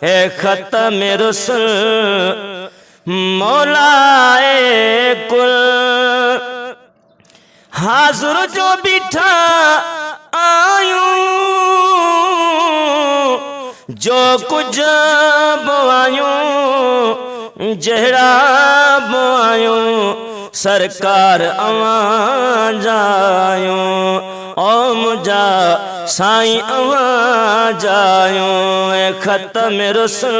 ए खत्म रुसल मौलाए कुल हाजुर जो बिठा आयूं जो कुछ बोआयूं जहरा बोआयूं सरकार अवां जायूं ओ मुझा साईं अवां जायूं ए खत्म रुसल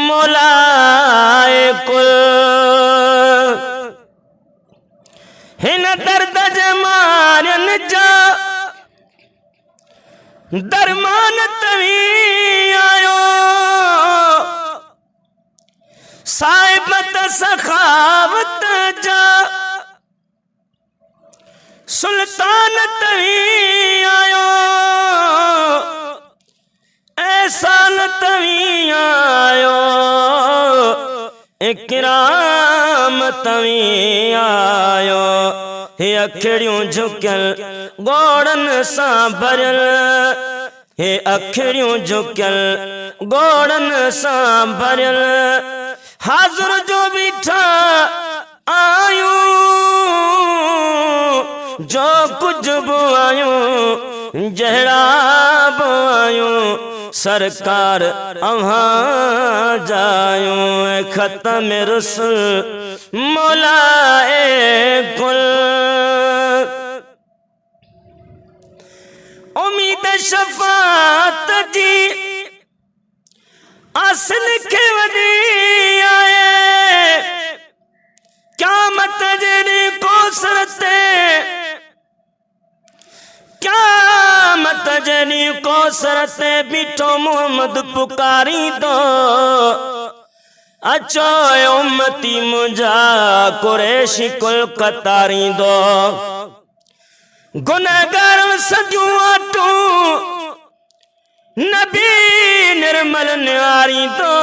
मौलाए कुल हिन दर्द जमारन जा दरमान तवी आयो साहिबत सखावत जा सुल्तान तवी आयो एहसान तवी आयो इकराम तवी आयो हे अखिड़ियूं झुकियल गोड़न सां भरियल हे अखिड़ियूं झुकियल गोड़न सां भरियल हाज़ुर जो बीठा आयूं जो कुछ बोआयूं जहरा बोआयूं सरकार अवां जायूं खत्म रुसल मौलाए कुल उम्मीद शफात जी असल के वदी आए क़यामत जड़ी कोसरते क़यामत जड़ी कोसरते बीठो मोहम्मद पुकारी दो अचो उम्मती मुझा कुरैशी कुल कतारी दो गुनहगार सजू आटू नबी निर्मल न्यारी दो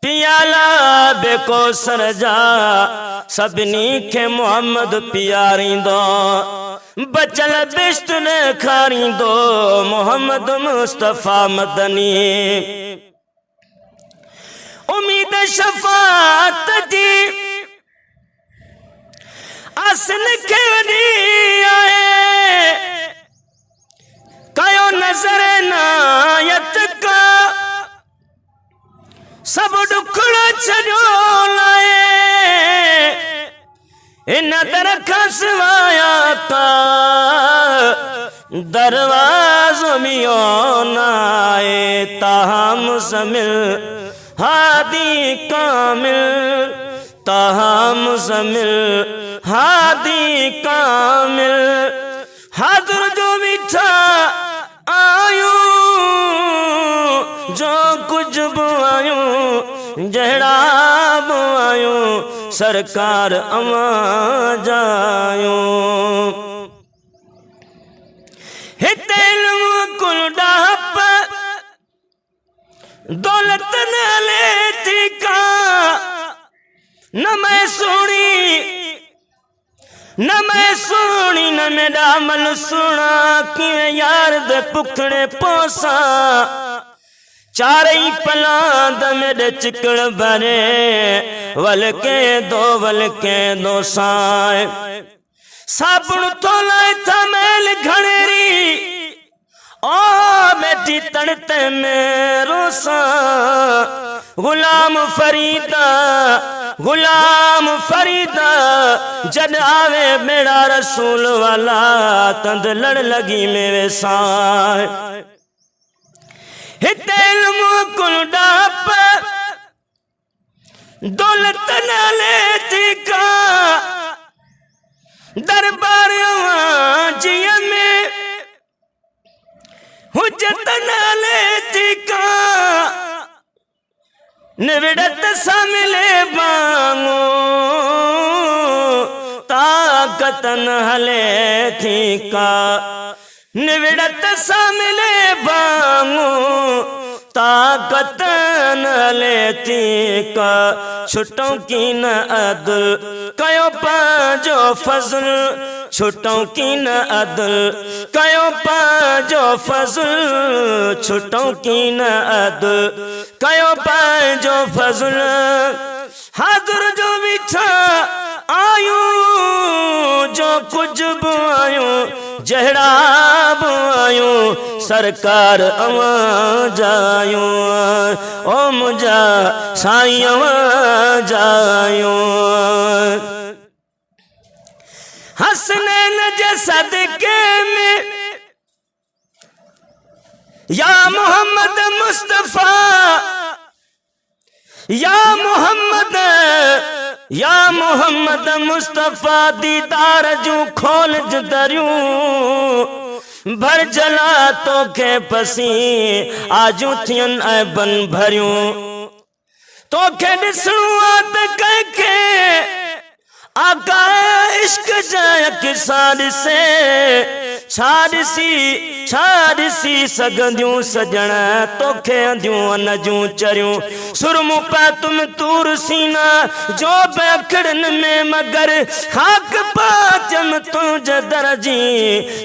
पियाला बेको सरजा सबनी के मोहम्मद पियारी दो बचल बिश्त ने खारी दो मोहम्मद मुस्तफा मदनी उम्मीद शफात जी असल के वदी आए कयो नजर नायत का सब दुखड़ा छो लाए इन दर खसवाया का दरवाज़ो मियो नाए ताहम जमिल हादी कामिल ताहम जमिल हादी कामिल हाज़ुर जो बिठा आयूं जो कुछ बोआयूं जहरा बोआयूं सरकार अवां जायूं हिते इल्म कुल डाप दौलत न लेती का न मैं सुनी न मेरा मन सुना कि यार दे पुखड़े पोसा चारई पलांद मेरे चिकड़ भरे वल के दो साए साबुन तो लाए था मैल घनेरी ओ बेटी तड़ते मेरो सा गुलाम फरीदा जद आवे मेरा रसूल वाला तंद लड़ लगी मेरे साए हिते इल्म कुल डाप दौलत न लेती का दरबार जिया में हुज्जत न लेती का निविड़त सामिले बांगो ताकत न हले थी का निविड़त सामिले बांगो ताकत न लेती का छुटों की न अदल कयो पांजो फजल छुटों की न अदल कयो पांजो फज़ल छुटों की न अदल कयो पांजो फज़ल हाज़ुर जो बिठा आयूं जो कुछ भी आयूं जहड़ा भी आयूं सरकार अवां जायूं ओ मुझा साईं अवां जायूं हसनैन जे सदके में या मोहम्मद मुस्तफा या मोहम्मद मुस्तफा दीदार जू खोल दरियूं भर जला तो के पसी आजू थियन ऐबन भरियूं तो के ॾिसणो त कंहिंखे आका इश्क जाय किसान से छाड़सी सगंदियूं सजण तोखे अंदियूं अन जूं चरियूं सुरमू पा तुम तूर सीना जो बेखड़न में मगर खाक पाचम तुझ दरजी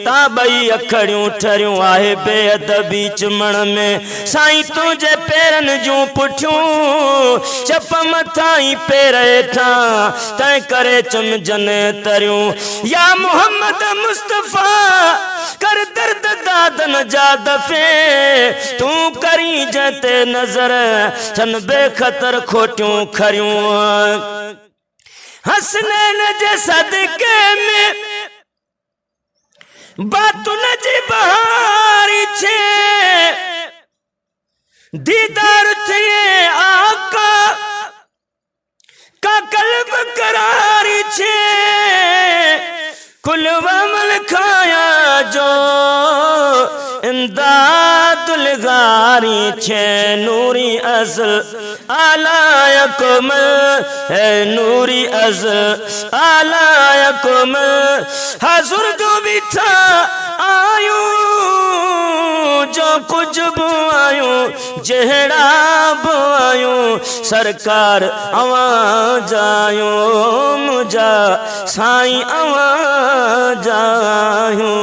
ता बई अखड़ियूं ठरियूं आहे बेअदबी चमण में साईं तुझे पेरन जूं पुठियूं चप मथाई पेर हेठां तंहिं करे चमजन तरियूं या मोहम्मद मुस्तफा कर दर्द दादन जा दफे तू करी जते नजर चन बेखतर खोटियूं खरियूं हसनैन जे सदके में बातुन जी बहारी छे दीदार थिए आका का कल्ब करारी छे कुल वमल खाया जो इमदादुल गारी छे नूरी अज़ल आला कोमल है नूरी अज़ल आला कोमल हुज़ूर जो बिठा आयूं जो कुछ भी आयूं जहड़ा भी आयूं सरकार अवां जायूं मुझा साईं अवां जायूं